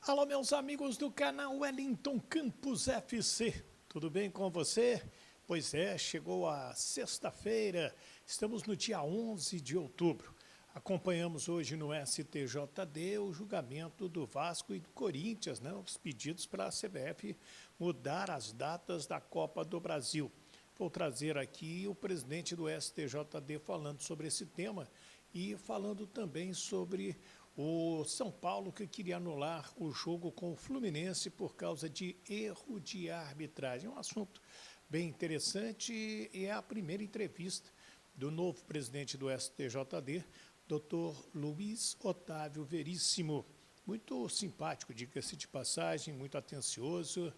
Alô, meus amigos do canal Wellington Campos FC, tudo bem com você? Pois é, chegou a sexta-feira, estamos no dia 11 de outubro. Acompanhamos hoje no STJD o julgamento do Vasco e do Corinthians, né? Os pedidos para a CBF mudar as datas da Copa do Brasil. Vou trazer aqui o presidente do STJD falando sobre esse tema e falando também sobre o São Paulo, que queria anular o jogo com o Fluminense por causa de erro de arbitragem. É um assunto bem interessante e é a primeira entrevista do novo presidente do STJD, Dr. Luiz Otávio Veríssimo. Muito simpático, diga-se de passagem, muito atencioso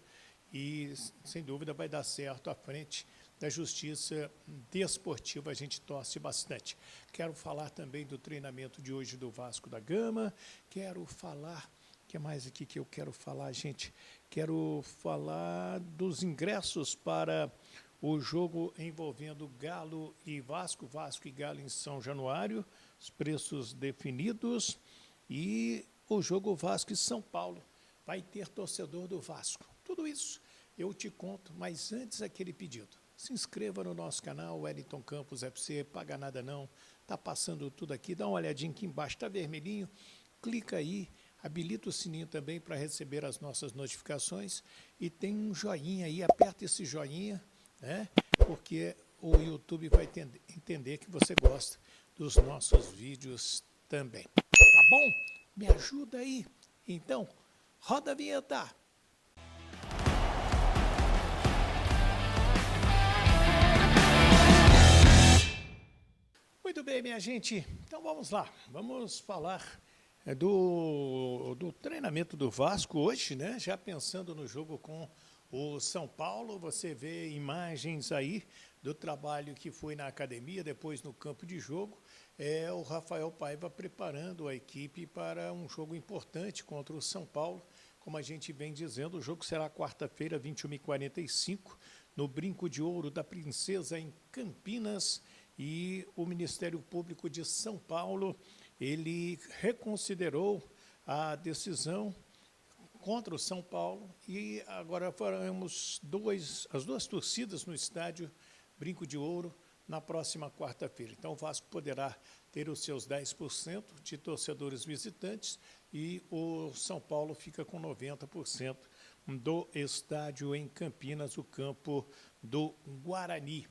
e, sem dúvida, vai dar certo à frente da justiça desportiva, a gente torce bastante. Quero falar também do treinamento de hoje do Vasco da Gama, quero falar, o que mais aqui que eu quero falar, gente? Quero falar dos ingressos para o jogo envolvendo Galo e Vasco, Vasco e Galo em São Januário, os preços definidos, e o jogo Vasco e São Paulo, vai ter torcedor do Vasco. Tudo isso eu te conto, mas antes aquele pedido. Se inscreva no nosso canal, Wellington Campos FC, paga nada não, tá passando tudo aqui, dá uma olhadinha aqui embaixo, tá vermelhinho, clica aí, habilita o sininho também para receber as nossas notificações e tem um joinha aí, aperta esse joinha, né? Porque o YouTube vai entender que você gosta dos nossos vídeos também, tá bom? Me ajuda aí, então, roda a vinheta! Muito bem, minha gente, então vamos lá, vamos falar do treinamento do Vasco hoje, né? Já pensando no jogo com o São Paulo, você vê imagens aí do trabalho que foi na academia, depois no campo de jogo, o Rafael Paiva preparando a equipe para um jogo importante contra o São Paulo. Como a gente vem dizendo, o jogo será quarta-feira, 21h45, no Brinco de Ouro da Princesa, em Campinas. E o Ministério Público de São Paulo, ele reconsiderou a decisão contra o São Paulo e agora faremos as duas torcidas no estádio Brinco de Ouro na próxima quarta-feira. Então o Vasco poderá ter os seus 10% de torcedores visitantes e o São Paulo fica com 90% do estádio em Campinas, o campo do Guarani.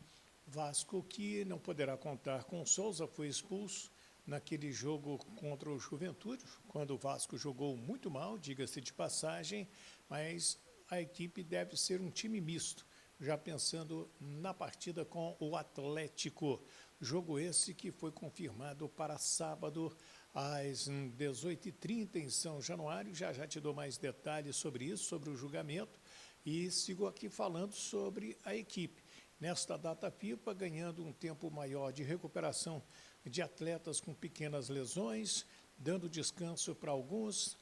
Vasco que não poderá contar com o Souza, foi expulso naquele jogo contra o Juventude, quando o Vasco jogou muito mal, diga-se de passagem, mas a equipe deve ser um time misto, já pensando na partida com o Atlético. Jogo esse que foi confirmado para sábado às 18h30 em São Januário. Já te dou mais detalhes sobre isso, sobre o julgamento, e sigo aqui falando sobre a equipe. Nesta data FIFA, ganhando um tempo maior de recuperação de atletas com pequenas lesões, dando descanso para alguns,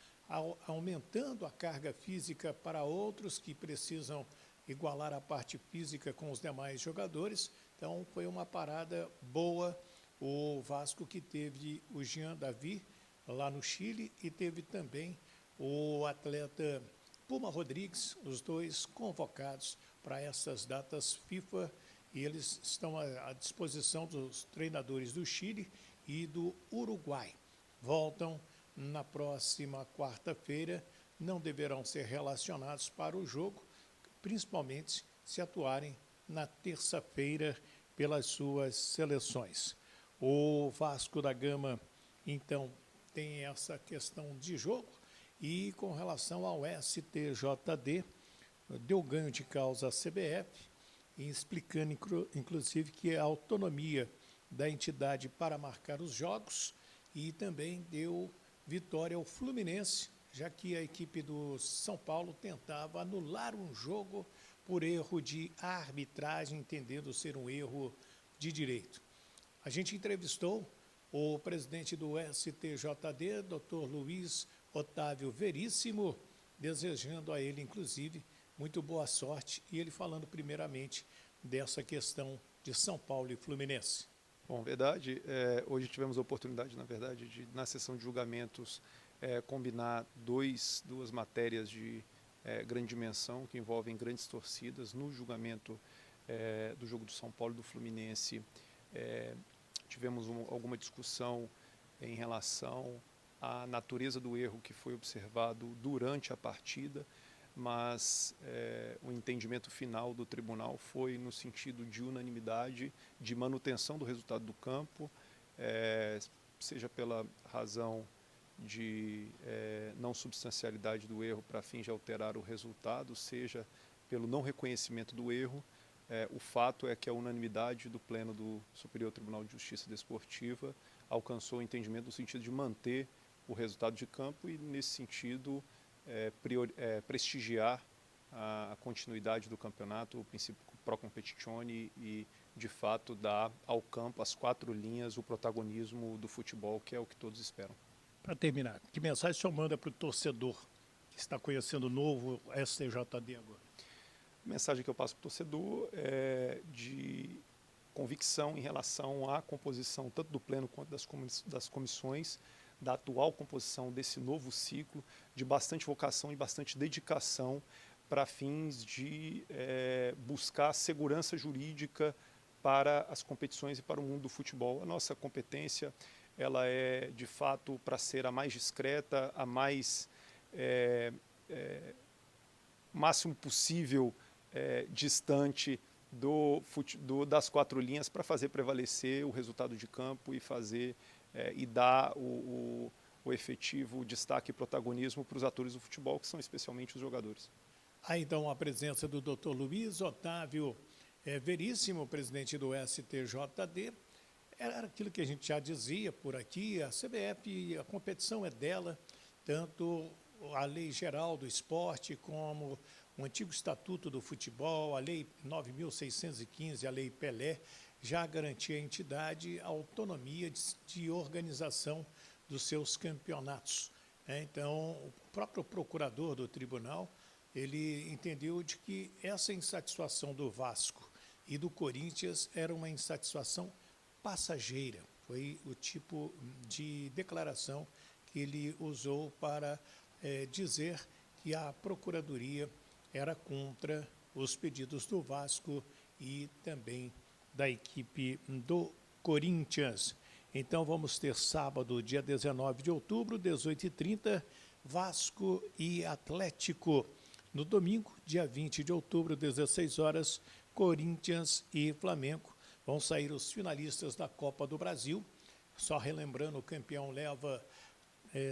aumentando a carga física para outros que precisam igualar a parte física com os demais jogadores. Então, foi uma parada boa. O Vasco que teve o Jean Davi lá no Chile e teve também o atleta Puma Rodrigues, os dois convocados para essas datas FIFA, e eles estão à disposição dos treinadores do Chile e do Uruguai. Voltam na próxima quarta-feira, não deverão ser relacionados para o jogo, principalmente se atuarem na terça-feira pelas suas seleções. O Vasco da Gama, então, tem essa questão de jogo, e com relação ao STJD, deu ganho de causa à CBF, explicando, inclusive, que a autonomia da entidade para marcar os jogos, e também deu vitória ao Fluminense, já que a equipe do São Paulo tentava anular um jogo por erro de arbitragem, entendendo ser um erro de direito. A gente entrevistou o presidente do STJD, Dr. Luiz Otávio Veríssimo, desejando a ele, inclusive, muito boa sorte, e ele falando primeiramente dessa questão de São Paulo e Fluminense. Bom, verdade, hoje tivemos a oportunidade, na verdade, de, na sessão de julgamentos, combinar duas matérias de grande dimensão, que envolvem grandes torcidas. No julgamento do jogo do São Paulo e do Fluminense, tivemos alguma discussão em relação à natureza do erro que foi observado durante a partida, mas o entendimento final do tribunal foi no sentido de unanimidade, de manutenção do resultado do campo, seja pela razão de não substancialidade do erro para fins de alterar o resultado, seja pelo não reconhecimento do erro. O fato é que a unanimidade do Pleno do Superior Tribunal de Justiça Desportiva alcançou o entendimento no sentido de manter o resultado de campo e, nesse sentido, prestigiar a continuidade do campeonato, o princípio pro competitione e, de fato, dar ao campo, às 4 linhas, o protagonismo do futebol, que é o que todos esperam. Para terminar, que mensagem o senhor manda para o torcedor que está conhecendo o novo STJD agora? A mensagem que eu passo para o torcedor é de convicção em relação à composição tanto do Pleno quanto das comissões, da atual composição desse novo ciclo, de bastante vocação e bastante dedicação para fins de buscar segurança jurídica para as competições e para o mundo do futebol. A nossa competência ela é, de fato, para ser a mais discreta, a mais máximo possível distante das 4 linhas para fazer prevalecer o resultado de campo e fazer e dar o efetivo destaque e protagonismo para os atores do futebol, que são especialmente os jogadores. Aí, então, a presença do Dr. Luiz Otávio Veríssimo, presidente do STJD. Era aquilo que a gente já dizia por aqui, a CBF, a competição é dela, tanto a Lei Geral do Esporte como o antigo Estatuto do Futebol, a Lei 9.615, a Lei Pelé, já garantia à entidade a autonomia de organização dos seus campeonatos. Então, o próprio procurador do tribunal, ele entendeu de que essa insatisfação do Vasco e do Corinthians era uma insatisfação passageira. Foi o tipo de declaração que ele usou para dizer que a Procuradoria era contra os pedidos do Vasco e também da equipe do Corinthians. Então vamos ter sábado, dia 19 de outubro, 18h30, Vasco e Atlético. No domingo, dia 20 de outubro, 16 horas, Corinthians e Flamengo. Vão sair os finalistas da Copa do Brasil. Só relembrando, o campeão leva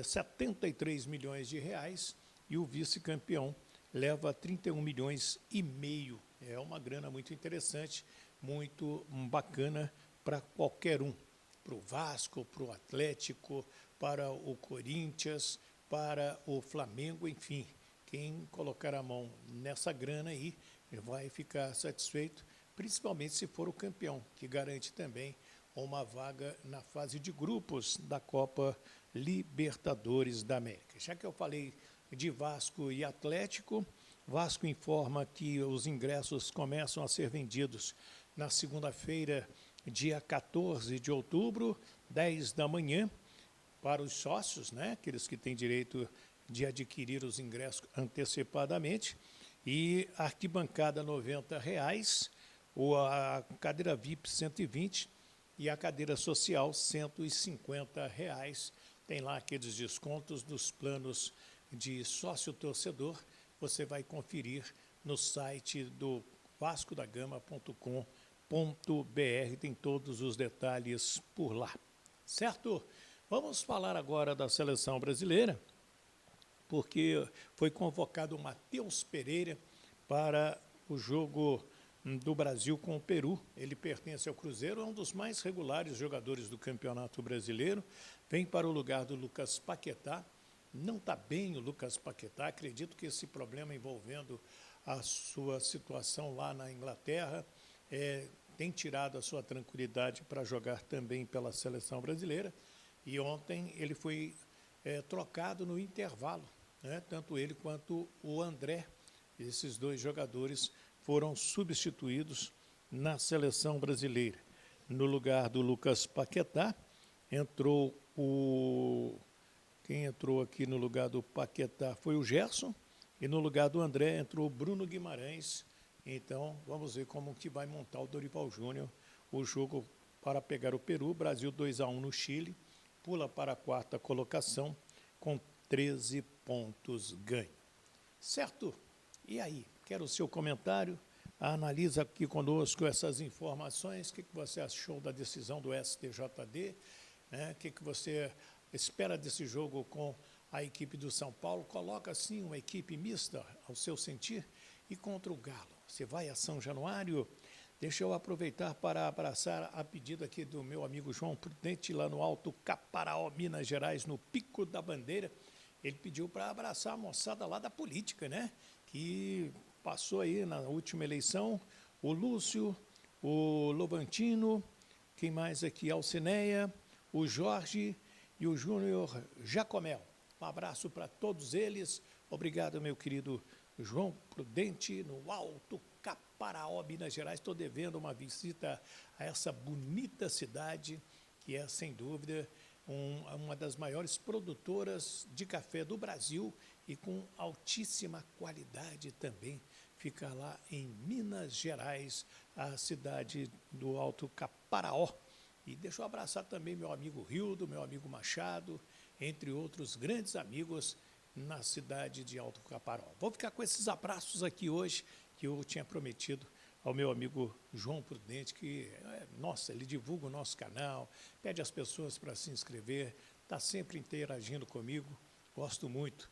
73 milhões de reais e o vice-campeão leva 31 milhões e meio. É uma grana muito interessante, muito bacana para qualquer um. Para o Vasco, para o Atlético, para o Corinthians, para o Flamengo, enfim. Quem colocar a mão nessa grana aí vai ficar satisfeito, principalmente se for o campeão, que garante também uma vaga na fase de grupos da Copa Libertadores da América. Já que eu falei de Vasco e Atlético, Vasco informa que os ingressos começam a ser vendidos na segunda-feira, dia 14 de outubro, 10 da manhã, para os sócios, né, aqueles que têm direito de adquirir os ingressos antecipadamente, e a arquibancada R$ 90, ou a cadeira VIP 120 e a cadeira social R$ 150. Tem lá aqueles descontos dos planos de sócio-torcedor, você vai conferir no site do vascodagama.com.br, tem todos os detalhes por lá, certo? Vamos falar agora da seleção brasileira, porque foi convocado o Matheus Pereira para o jogo do Brasil com o Peru. Ele pertence ao Cruzeiro, é um dos mais regulares jogadores do Campeonato Brasileiro, vem para o lugar do Lucas Paquetá. Não está bem o Lucas Paquetá, acredito que esse problema envolvendo a sua situação lá na Inglaterra tem tirado a sua tranquilidade para jogar também pela seleção brasileira. E ontem ele foi trocado no intervalo, né? Tanto ele quanto o André, esses dois jogadores foram substituídos na seleção brasileira. No lugar do Lucas Paquetá, entrou o Quem entrou aqui no lugar do Paquetá foi o Gerson, e no lugar do André entrou o Bruno Guimarães. Então, vamos ver como que vai montar o Dorival Júnior o jogo para pegar o Peru. Brasil 2-1 no Chile, pula para a quarta colocação com 13 pontos ganho. Certo? E aí? Quero o seu comentário. Analisa aqui conosco essas informações. O que você achou da decisão do STJD? Né? O que você espera desse jogo com a equipe do São Paulo? Coloca, assim, uma equipe mista, ao seu sentir, e contra o Galo. Você vai a São Januário? Deixa eu aproveitar para abraçar a pedido aqui do meu amigo João Prudente, lá no Alto Caparaó, Minas Gerais, no Pico da Bandeira. Ele pediu para abraçar a moçada lá da política, né? Que passou aí na última eleição, o Lúcio, o Lovantino, quem mais aqui? Alcineia, o Jorge e o Júnior Jacomel. Um abraço para todos eles. Obrigado, meu querido João Prudente, no Alto Caparaó, Minas Gerais. Estou devendo uma visita a essa bonita cidade, que é, sem dúvida, uma das maiores produtoras de café do Brasil e com altíssima qualidade também. Fica lá em Minas Gerais, a cidade do Alto Caparaó. E deixa eu abraçar também meu amigo Rildo, meu amigo Machado, entre outros grandes amigos na cidade de Alto Caparaó. Vou ficar com esses abraços aqui hoje, que eu tinha prometido ao meu amigo João Prudente, que, nossa, ele divulga o nosso canal, pede às pessoas para se inscrever, está sempre interagindo comigo. Gosto muito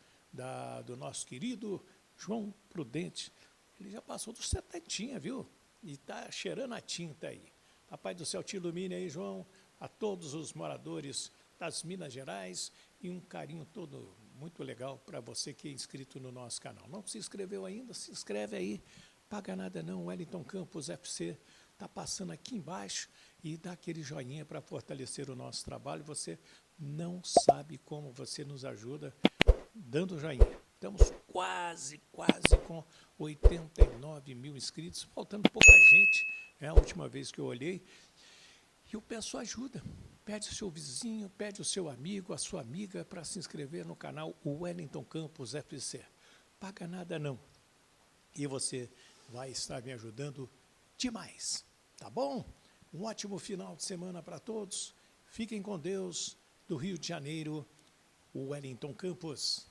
do nosso querido João Prudente. Ele já passou dos 70, viu? E está cheirando a tinta aí. Papai do céu te ilumine aí, João, a todos os moradores das Minas Gerais, e um carinho todo muito legal para você que é inscrito no nosso canal. Não se inscreveu ainda? Se inscreve aí, paga nada não. Wellington Campos FC está passando aqui embaixo, e dá aquele joinha para fortalecer o nosso trabalho. Você não sabe como você nos ajuda dando joinha. Estamos quase com 89 mil inscritos, faltando pouca gente, é a última vez que eu olhei. E eu peço ajuda. Pede o seu vizinho, pede o seu amigo, a sua amiga para se inscrever no canal Wellington Campos FC. Paga nada não. E você vai estar me ajudando demais. Tá bom? Um ótimo final de semana para todos. Fiquem com Deus. Do Rio de Janeiro, Wellington Campos.